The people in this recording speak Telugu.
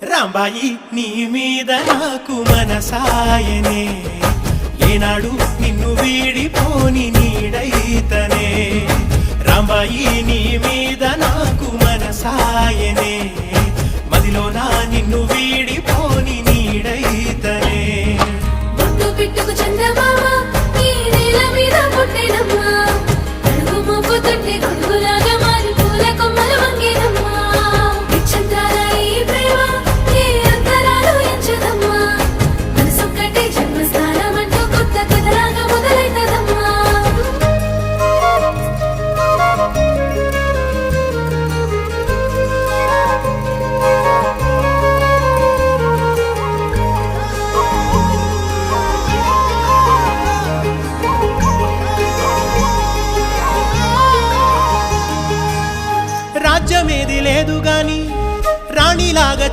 రాంబాయి నీ మీద నాకు మనసాయనే ఏనాడు నిన్ను వీడిపోని నీడైతనే రాంబాయి నీ మీద నాకు మనసాయనే మదిలోన నిన్ను వీడిపోని నీడైతనే బొట్టు పెట్టుకు చందమామ ఈ నేల మీద పుట్టినమ్మా అడుగు మోపు తొట్టి గొడుగులాగా మారి పూల కొమ్మలు వంగేనమ్మా నిశ్చంద్రాల ఈ ప్రేమ ఏ అంతరాలు ఎంచదమ్మా మనసొక్కటి జన్మస్థానం అంటూ కొత్త కథలాగా మొదలైతదమ్మా రాజ్యమేది లేదు గాని రాణిలాగా